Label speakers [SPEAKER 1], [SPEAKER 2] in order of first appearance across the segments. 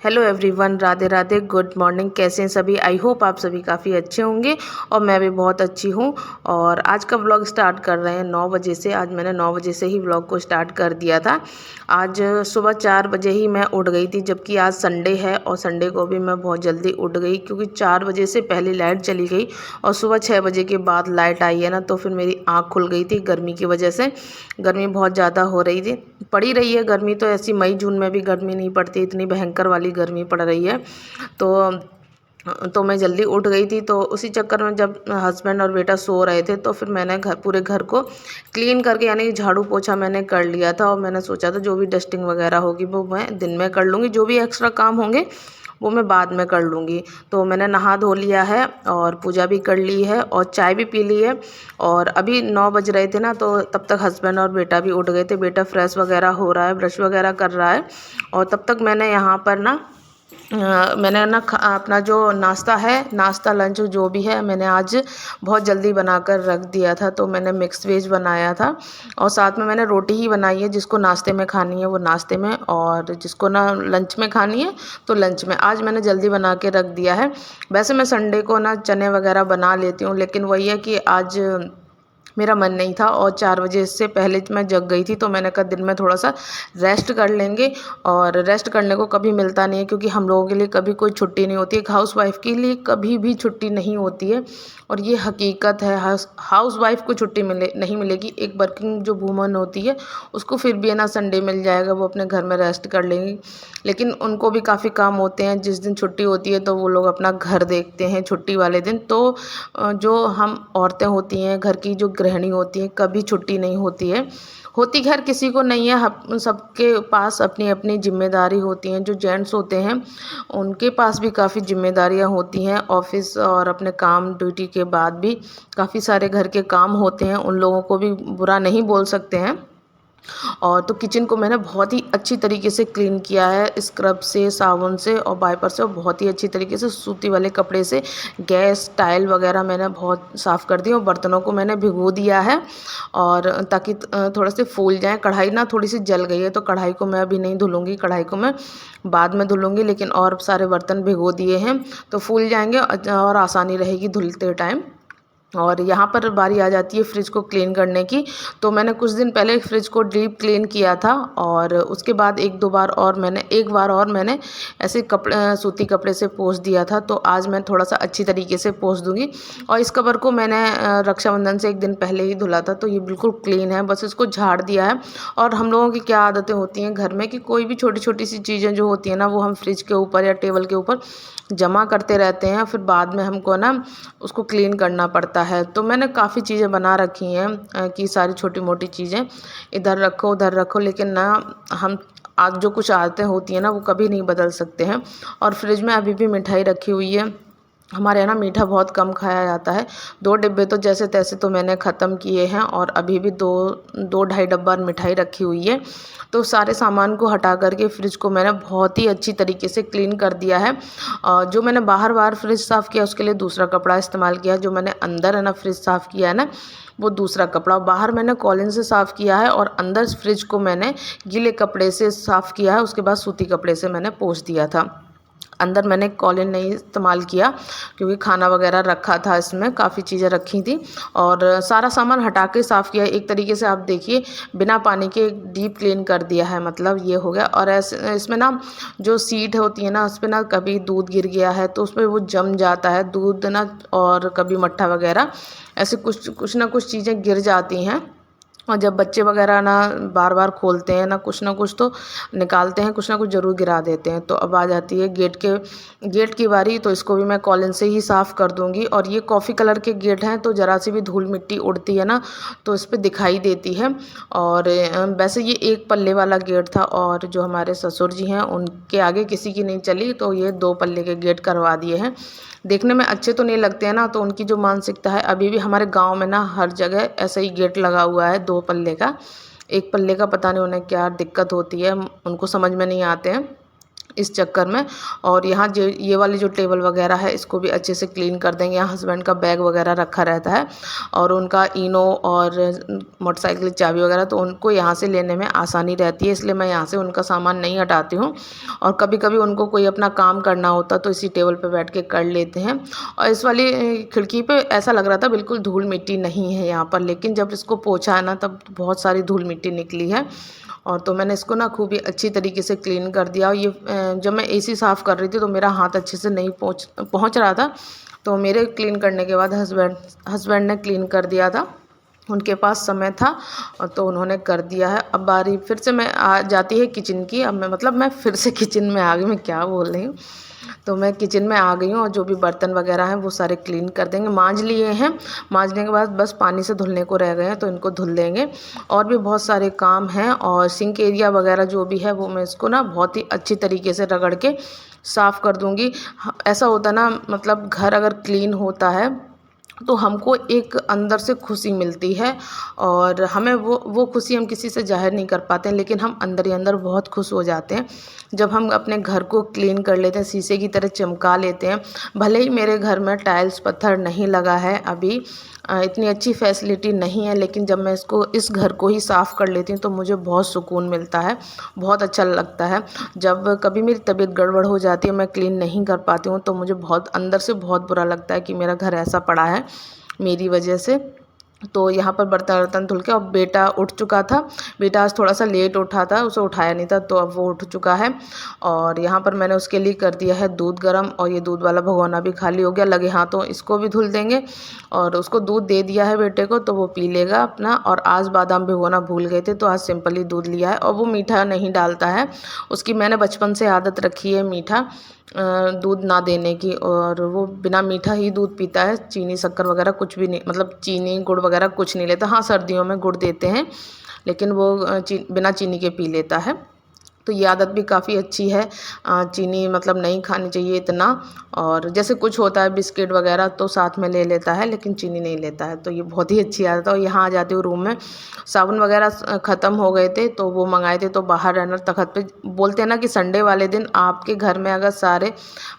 [SPEAKER 1] Hello everyone, Radhe Radhe, good morning. कैसे हैं सभी? आई होप आप सभी काफ़ी अच्छे होंगे और मैं भी बहुत अच्छी हूँ। और आज का व्लॉग स्टार्ट कर रहे हैं 9 बजे से। आज मैंने 9 बजे से ही व्लॉग को स्टार्ट कर दिया था। आज सुबह 4 बजे ही मैं उठ गई थी, जबकि आज संडे है और संडे को भी मैं बहुत जल्दी उठ गई, क्योंकि 4 बजे से पहले लाइट चली गई और सुबह 6 बजे के बाद लाइट आई है ना, तो फिर मेरी आँख खुल गई थी गर्मी की वजह से। गर्मी बहुत ज़्यादा हो रही थी, पड़ी रही है गर्मी तो। ऐसी मई जून में भी गर्मी नहीं पड़ती, इतनी भयंकर वाली गर्मी पड़ रही है। तो मैं जल्दी उठ गई थी। तो उसी चक्कर में जब हस्बैंड और बेटा सो रहे थे तो फिर मैंने पूरे घर को क्लीन करके, यानी कि झाड़ू पोछा मैंने कर लिया था। और मैंने सोचा था जो भी डस्टिंग वगैरह होगी वो मैं दिन में कर लूँगी, जो भी एक्स्ट्रा काम होंगे वो मैं बाद में कर लूँगी। तो मैंने नहा धो लिया है और पूजा भी कर ली है और चाय भी पी ली है। और अभी 9 बज रहे थे ना, तो तब तक हस्बैंड और बेटा भी उठ गए थे। बेटा फ्रेश वगैरह हो रहा है, ब्रश वगैरह कर रहा है। और तब तक मैंने यहाँ पर ना मैंने ना अपना जो नाश्ता है, नाश्ता लंच जो भी है, मैंने आज बहुत जल्दी बनाकर रख दिया था। तो मैंने मिक्स वेज बनाया था और साथ में मैंने रोटी ही बनाई है। जिसको नाश्ते में खानी है वो नाश्ते में, और जिसको ना लंच में खानी है तो लंच में। आज मैंने जल्दी बना के रख दिया है। वैसे मैं संडे को ना चने वगैरह बना लेती हूँ, लेकिन वही है कि आज मेरा मन नहीं था और 4 बजे से पहले मैं जग गई थी। तो मैंने कहा दिन में थोड़ा सा रेस्ट कर लेंगे, और रेस्ट करने को कभी मिलता नहीं है, क्योंकि हम लोगों के लिए कभी कोई छुट्टी नहीं होती है। एक हाउस वाइफ के लिए कभी भी छुट्टी नहीं होती है, और ये हकीकत है। हाउस वाइफ को छुट्टी नहीं मिलेगी। एक वर्किंग जो वूमन होती है उसको फिर भी है ना संडे मिल जाएगा, वो अपने घर में रेस्ट कर लेंगी। लेकिन उनको भी काफ़ी काम होते हैं। जिस दिन छुट्टी होती है तो वो लोग अपना घर देखते हैं छुट्टी वाले दिन। तो जो हम औरतें होती हैं, घर की जो गृहिणी होती हैं, कभी छुट्टी नहीं होती है। होती खैर किसी को नहीं है, सबके पास अपनी अपनी जिम्मेदारी होती हैं। जो जेंट्स होते हैं उनके पास भी काफ़ी जिम्मेदारियां होती हैं। ऑफिस और अपने काम ड्यूटी के बाद भी काफ़ी सारे घर के काम होते हैं, उन लोगों को भी बुरा नहीं बोल सकते हैं। और तो किचन को मैंने बहुत ही अच्छी तरीके से क्लीन किया है, स्क्रब से, साबुन से और वाइपर से, और बहुत ही अच्छी तरीके से सूती वाले कपड़े से। गैस टाइल वगैरह मैंने बहुत साफ़ कर दी और बर्तनों को मैंने भिगो दिया है, और ताकि थोड़े से फूल जाएँ। कढ़ाई ना थोड़ी सी जल गई है, तो कढ़ाई को मैं अभी नहीं धुलूँगी, कढ़ाई को मैं बाद में धुलूँगी। लेकिन और सारे बर्तन भिगो दिए हैं तो फूल जाएंगे और आसानी रहेगी धुलते टाइम। और यहाँ पर बारी आ जाती है फ्रिज को क्लीन करने की। तो मैंने कुछ दिन पहले फ्रिज को डीप क्लीन किया था, और उसके बाद एक बार और मैंने ऐसे सूती कपड़े से पोंछ दिया था। तो आज मैं थोड़ा सा अच्छी तरीके से पोंछ दूंगी। और इस कवर को मैंने रक्षाबंधन से एक दिन पहले ही धुला था, तो ये बिल्कुल क्लीन है। बस इसको झाड़ दिया है। और हम लोगों की क्या आदतें होती हैं घर में कि कोई भी छोटी छोटी सी चीज़ें जो होती हैं ना, वो हम फ्रिज के ऊपर या टेबल के ऊपर जमा करते रहते हैं, फिर बाद में हमको ना उसको क्लीन करना पड़ता है। तो मैंने काफ़ी चीज़ें बना रखी हैं कि सारी छोटी मोटी चीज़ें इधर रखो उधर रखो, लेकिन ना हम आज जो कुछ आदतें होती हैं ना वो कभी नहीं बदल सकते हैं। और फ्रिज में अभी भी मिठाई रखी हुई है। हमारे यहाँ ना मीठा बहुत कम खाया जाता है। 2 डिब्बे तो जैसे तैसे तो मैंने ख़त्म किए हैं, और अभी भी दो ढाई डब्बा मिठाई रखी हुई है। तो सारे सामान को हटा करके फ्रिज को मैंने बहुत ही अच्छी तरीके से क्लीन कर दिया है। जो मैंने बाहर फ्रिज साफ़ किया उसके लिए दूसरा कपड़ा इस्तेमाल किया। जो मैंने अंदर है ना फ्रिज साफ़ किया है ना, वो दूसरा कपड़ा। बाहर मैंने कॉलिन से साफ़ किया है और अंदर फ्रिज को मैंने गीले कपड़े से साफ़ किया है। उसके बाद सूती कपड़े से मैंने पोंछ दिया था। अंदर मैंने कॉलिन नहीं इस्तेमाल किया, क्योंकि खाना वगैरह रखा था, इसमें काफ़ी चीज़ें रखी थी। और सारा सामान हटा के साफ़ किया एक तरीके से। आप देखिए बिना पानी के डीप क्लीन कर दिया है, मतलब ये हो गया। और ऐसे इसमें ना जो सीट होती है ना, उस पर ना कभी दूध गिर गया है तो उस पर वो जम जाता है दूध ना, और कभी मट्ठा वगैरह ऐसे कुछ ना कुछ चीज़ें गिर जाती हैं। और जब बच्चे वगैरह ना बार बार खोलते हैं ना कुछ तो निकालते हैं, कुछ ना कुछ ज़रूर गिरा देते हैं। तो अब आ जाती है गेट की बारी। तो इसको भी मैं कॉलिन से ही साफ़ कर दूंगी। और ये कॉफ़ी कलर के गेट हैं, तो ज़रा सी भी धूल मिट्टी उड़ती है ना तो इस पर दिखाई देती है। और वैसे ये एक पल्ले वाला गेट था, और जो हमारे ससुर जी हैं उनके आगे किसी की नहीं चली, तो ये 2 पल्ले के गेट करवा दिए हैं। देखने में अच्छे तो नहीं लगते हैं ना, तो उनकी जो मानसिकता है, अभी भी हमारे गांव में ना हर जगह ऐसा ही गेट लगा हुआ है 2 पल्ले का। एक पल्ले का पता नहीं उन्हें क्या दिक्कत होती है, उनको समझ में नहीं आते हैं। इस चक्कर में। और यहाँ जो ये वाली जो टेबल वगैरह है इसको भी अच्छे से क्लीन कर देंगे। यहाँ हस्बैंड का बैग वगैरह रखा रहता है और उनका इनो और मोटरसाइकिल की चाबी वगैरह, तो उनको यहाँ से लेने में आसानी रहती है, इसलिए मैं यहाँ से उनका सामान नहीं हटाती हूँ। और कभी कभी उनको कोई अपना काम करना होता तो इसी टेबल पे बैठ के कर लेते हैं। और इस वाली खिड़की पे ऐसा लग रहा था बिल्कुल धूल मिट्टी नहीं है यहाँ पर, लेकिन जब इसको पोंछा है ना तब बहुत सारी धूल मिट्टी निकली है। और तो मैंने इसको ना खूब ही अच्छी तरीके से क्लीन कर दिया। और ये जब मैं एसी साफ़ कर रही थी तो मेरा हाथ अच्छे से नहीं पहुँच रहा था, तो मेरे क्लीन करने के बाद हस्बैंड ने क्लीन कर दिया था। उनके पास समय था और तो उन्होंने कर दिया है। अब बारी फिर से मैं आ जाती है किचन की। अब मैं फिर से किचन में आ गई, मैं क्या बोल रही हूँ। तो मैं किचन में आ गई हूँ और जो भी बर्तन वगैरह हैं वो सारे क्लीन कर देंगे। मांज लिए हैं, मांजने के बाद बस पानी से धुलने को रह गए हैं, तो इनको धुल देंगे। और भी बहुत सारे काम हैं और सिंक एरिया वगैरह जो भी है वो मैं इसको ना बहुत ही अच्छी तरीके से रगड़ के साफ़ कर दूँगी। ऐसा होता ना, मतलब घर अगर क्लीन होता है तो हमको एक अंदर से खुशी मिलती है और हमें वो खुशी हम किसी से ज़ाहिर नहीं कर पाते हैं, लेकिन हम अंदर ही अंदर बहुत खुश हो जाते हैं जब हम अपने घर को क्लीन कर लेते हैं, शीशे की तरह चमका लेते हैं। भले ही मेरे घर में टाइल्स पत्थर नहीं लगा है अभी, इतनी अच्छी फैसिलिटी नहीं है, लेकिन जब मैं इस घर को ही साफ़ कर लेती हूँ तो मुझे बहुत सुकून मिलता है, बहुत अच्छा लगता है। जब कभी मेरी तबीयत गड़बड़ हो जाती है, मैं क्लीन नहीं कर पाती हूँ, तो मुझे बहुत अंदर से बहुत बुरा लगता है कि मेरा घर ऐसा पड़ा है मेरी वजह से। तो यहाँ पर बर्तन धुल के, अब बेटा उठ चुका था। बेटा आज थोड़ा सा लेट उठा था, उसे उठाया नहीं था, तो अब वो उठ चुका है। और यहाँ पर मैंने उसके लिए कर दिया है दूध गर्म, और ये दूध वाला भगोना भी खाली हो गया। लगे हाथों इसको भी धुल देंगे। और उसको दूध दे दिया है बेटे को, तो वो पी लेगा अपना। और आज बादाम भिगोना भूल गए थे, तो आज सिंपल ही दूध लिया है। और वो मीठा नहीं डालता है, उसकी मैंने बचपन से आदत रखी है मीठा दूध ना देने की, और वो बिना मीठा ही दूध पीता है। चीनी शक्कर वगैरह कुछ भी नहीं, मतलब चीनी गुड़ वगैरह कुछ नहीं लेता। हाँ, सर्दियों में गुड़ देते हैं, लेकिन वो बिना चीनी के पी लेता है। तो ये आदत भी काफ़ी अच्छी है। चीनी मतलब नहीं खानी चाहिए इतना। और जैसे कुछ होता है बिस्किट वगैरह तो साथ में ले लेता है, लेकिन चीनी नहीं लेता है, तो ये बहुत ही अच्छी आदत है। और यहाँ आ जाती हूँ रूम में, साबुन वगैरह ख़त्म हो गए थे तो वो मंगाए थे, तो बाहर रनर तखत पे बोलते हैं ना कि संडे वाले दिन आपके घर में अगर सारे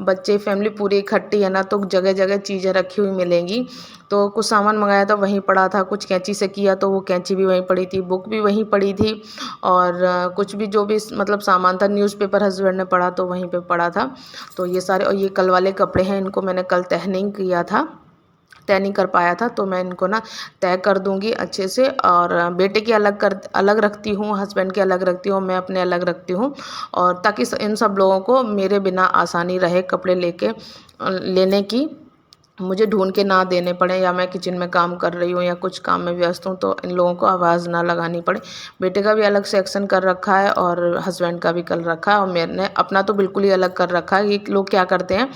[SPEAKER 1] बच्चे फैमिली पूरी इकट्ठी है ना, तो जगह जगह चीज़ें रखी हुई मिलेंगी। तो कुछ सामान मंगाया था वहीं पड़ा था, कुछ कैंची से किया तो वो कैंची भी वहीं पड़ी थी, बुक भी वहीं पड़ी थी। और कुछ भी जो भी मतलब सामान था, न्यूज़पेपर हस्बैंड ने पढ़ा तो वहीं पे पड़ा था। तो ये सारे, और ये कल वाले कपड़े हैं, इनको मैंने कल तह नहीं किया था, तय नहीं कर पाया था, तो मैं इनको ना तय कर दूंगी अच्छे से। और बेटे की अलग रखती हूँ, हस्बैंड के अलग रखती हूँ, मैं अपने अलग रखती हूँ। और ताकि इन सब लोगों को मेरे बिना आसानी रहे कपड़े लेने की, मुझे ढूंढ के ना देने पड़े, या मैं किचन में काम कर रही हूँ या कुछ काम में व्यस्त हूँ तो इन लोगों को आवाज़ ना लगानी पड़े। बेटे का भी अलग सेक्शन कर रखा है और हस्बैंड का भी कर रखा है, और मैंने अपना तो बिल्कुल ही अलग कर रखा है। ये लोग क्या करते हैं,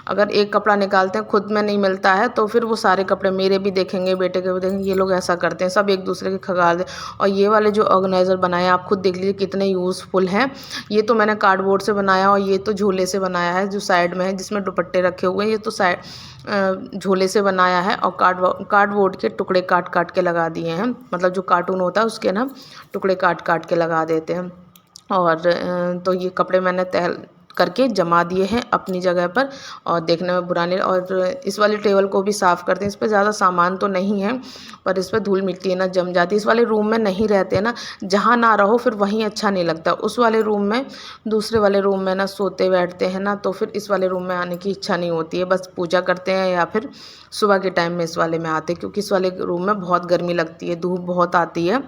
[SPEAKER 1] अगर एक कपड़ा निकालते हैं, खुद में नहीं मिलता है, तो फिर वो सारे कपड़े मेरे भी देखेंगे, बेटे के भी देखेंगे। ये लोग ऐसा करते हैं, सब एक दूसरे के खगाल दे। और ये वाले जो ऑर्गेनाइज़र बनाए आप खुद देख लीजिए कितने यूज़फुल हैं। ये तो मैंने कार्डबोर्ड से बनाया, और ये तो झूले से बनाया है जो साइड में है, जिसमें दुपट्टे रखे हुए हैं। ये तो झोले से बनाया है, और कार्डबोर्ड के टुकड़े काट काट के लगा दिए हैं, मतलब जो कार्टून होता है उसके ना टुकड़े काट काट के लगा देते हैं। और तो ये कपड़े मैंने तय करके जमा दिए हैं अपनी जगह पर, और देखने में बुरा नहीं। और इस वाली टेबल को भी साफ़ करते हैं, इस पर ज़्यादा सामान तो नहीं है, पर इस पर धूल मिट्टी ना जम जाती है। इस वाले रूम में नहीं रहते ना, जहाँ ना रहो फिर वहीं अच्छा नहीं लगता। उस वाले रूम में, दूसरे वाले रूम में ना सोते बैठते हैं ना, तो फिर इस वाले रूम में आने की इच्छा नहीं होती है। बस पूजा करते हैं या फिर सुबह के टाइम में इस वाले में आते हैं, क्योंकि इस वाले रूम में बहुत गर्मी लगती है, धूप बहुत आती है।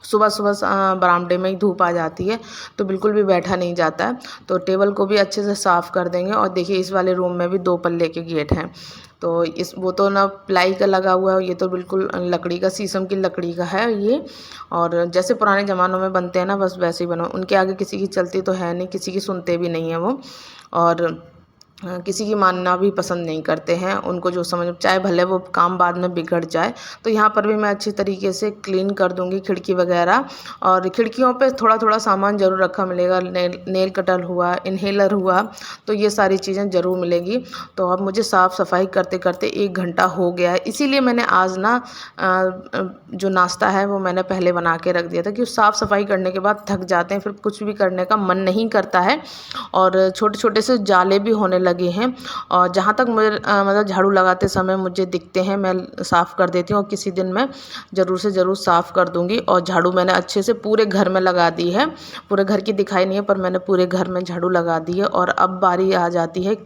[SPEAKER 1] सुबह सुबह बरामदे में ही धूप आ जाती है, तो बिल्कुल भी बैठा नहीं जाता है। तो टेबल को भी अच्छे से साफ़ कर देंगे। और देखिए इस वाले रूम में भी 2 पल्ले के गेट हैं, तो वो तो ना प्लाई का लगा हुआ है, ये तो बिल्कुल लकड़ी का, शीशम की लकड़ी का है ये। और जैसे पुराने ज़मानों में बनते हैं ना, बस वैसे ही बनो। उनके आगे किसी की चलती तो है नहीं, किसी की सुनते भी नहीं है वो। और किसी की मानना भी पसंद नहीं करते हैं। उनको जो समझ, चाहे भले वो काम बाद में बिगड़ जाए। तो यहाँ पर भी मैं अच्छी तरीके से क्लीन कर दूँगी खिड़की वगैरह। और खिड़कियों पे थोड़ा थोड़ा सामान ज़रूर रखा मिलेगा, नेल कटर हुआ, इन्हेलर हुआ, तो ये सारी चीज़ें ज़रूर मिलेगी। तो अब मुझे साफ़ सफाई करते करते 1 घंटा हो गया है, इसीलिए मैंने आज ना जो नाश्ता है वो मैंने पहले बना के रख दिया था, क्योंकि साफ़ सफाई करने के बाद थक जाते हैं, फिर कुछ भी करने का मन नहीं करता है। और छोटे छोटे से जाले भी होने लगे हैं, और जहाँ तक मुझे मतलब झाड़ू लगाते समय मुझे दिखते हैं, मैं साफ़ कर देती हूँ। और किसी दिन मैं ज़रूर से ज़रूर साफ़ कर दूँगी। और झाड़ू मैंने अच्छे से पूरे घर में लगा दी है, पूरे घर की दिखाई नहीं है पर मैंने पूरे घर में झाड़ू लगा दी है। और अब बारी आ जाती है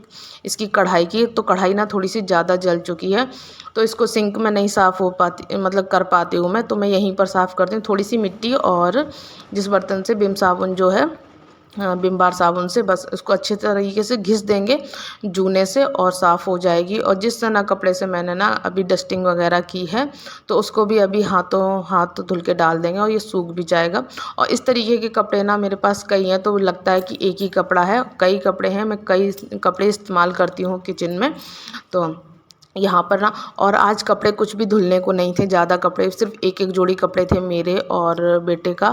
[SPEAKER 1] इसकी कढ़ाई की। तो कढ़ाई ना थोड़ी सी ज़्यादा जल चुकी है, तो इसको सिंक में नहीं साफ़ हो पाती, मतलब कर पाती हूँ मैं, तो मैं यहीं पर साफ़ करती हूँ। थोड़ी सी मिट्टी और जिस बर्तन से विम साबुन जो है, विम बार साबुन से बस उसको अच्छे तरीके से घिस देंगे जूने से, और साफ़ हो जाएगी। और जिस ना कपड़े से मैंने ना अभी डस्टिंग वगैरह की है, तो उसको भी अभी हाथ धुल के डाल देंगे और ये सूख भी जाएगा। और इस तरीके के कपड़े ना मेरे पास कई हैं, तो लगता है कि एक ही कपड़ा है, कई कपड़े हैं, मैं कई कपड़े इस्तेमाल करती हूँ किचन में। तो यहाँ पर ना, और आज कपड़े कुछ भी धुलने को नहीं थे, ज़्यादा कपड़े, सिर्फ एक एक जोड़ी कपड़े थे मेरे और बेटे का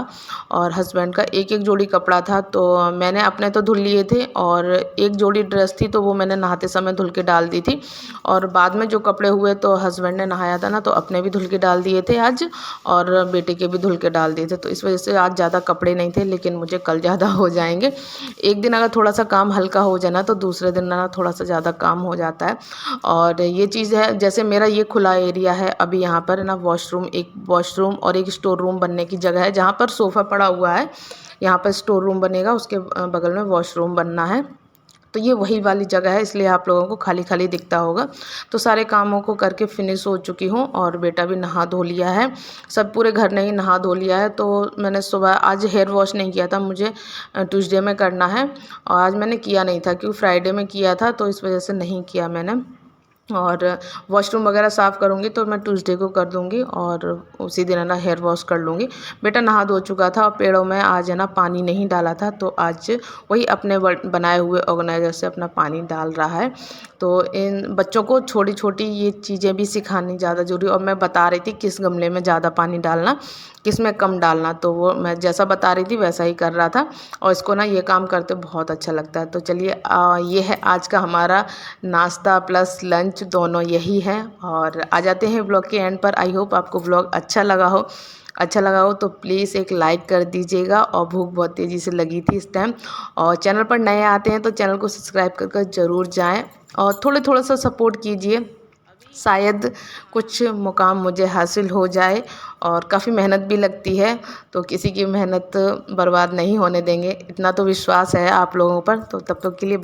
[SPEAKER 1] और हस्बैंड का, एक एक जोड़ी कपड़ा था। तो मैंने अपने तो धुल लिए थे, और एक जोड़ी ड्रेस थी तो वो मैंने नहाते समय धुल के डाल दी थी। और बाद में जो कपड़े हुए तो हस्बैंड ने नहाया था ना, तो अपने भी धुल के डाल दिए थे आज, और बेटे के भी धुल के डाल दिए थे। तो इस वजह से आज ज़्यादा कपड़े नहीं थे, लेकिन मुझे कल ज़्यादा हो जाएंगे। एक दिन अगर थोड़ा सा काम हल्का हो जाए ना, तो दूसरे दिन ना थोड़ा सा ज़्यादा काम हो जाता है। और ये चीज़ है, जैसे मेरा ये खुला एरिया है, अभी यहाँ पर ना एक वॉशरूम और एक स्टोर रूम बनने की जगह है। जहाँ पर सोफ़ा पड़ा हुआ है, यहाँ पर स्टोर रूम बनेगा, उसके बगल में वॉशरूम बनना है। तो ये वही वाली जगह है, इसलिए आप लोगों को खाली खाली दिखता होगा। तो सारे कामों को करके फिनिश हो चुकी हूँ, और बेटा भी नहा धो लिया है, सब पूरे घर ने ही नहा धो लिया है। तो मैंने सुबह आज हेयर वॉश नहीं किया था, मुझे ट्यूसडे में करना है, और आज मैंने किया नहीं था क्योंकि फ्राइडे में किया था, तो इस वजह से नहीं किया मैंने। और वॉशरूम वगैरह साफ़ करूँगी तो मैं ट्यूसडे को कर दूँगी, और उसी दिन है ना हेयर वॉश कर लूँगी। बेटा नहा धो चुका था, और पेड़ों में आज है ना पानी नहीं डाला था, तो आज वही अपने बनाए हुए ऑर्गेनाइज़र से अपना पानी डाल रहा है। तो इन बच्चों को छोटी छोटी ये चीज़ें भी सिखानी ज़्यादा ज़रूरी। और मैं बता रही थी किस गमले में ज़्यादा पानी डालना, किस में कम डालना, तो वो मैं जैसा बता रही थी वैसा ही कर रहा था। और इसको ना ये काम करते बहुत अच्छा लगता है। तो चलिए, ये है आज का हमारा नाश्ता प्लस लंच, दोनों यही है। और आ जाते हैं ब्लॉग के एंड पर। आई होप आपको ब्लॉग अच्छा लगा हो तो प्लीज़ एक लाइक कर दीजिएगा। और भूख बहुत तेज़ी से लगी थी इस टाइम। और चैनल पर नए आते हैं तो चैनल को सब्सक्राइब कर ज़रूर जाएं, और थोड़ा सा सपोर्ट कीजिए, शायद कुछ मुकाम मुझे हासिल हो जाए। और काफ़ी मेहनत भी लगती है, तो किसी की मेहनत बर्बाद नहीं होने देंगे, इतना तो विश्वास है आप लोगों पर। तो तब तक के लिए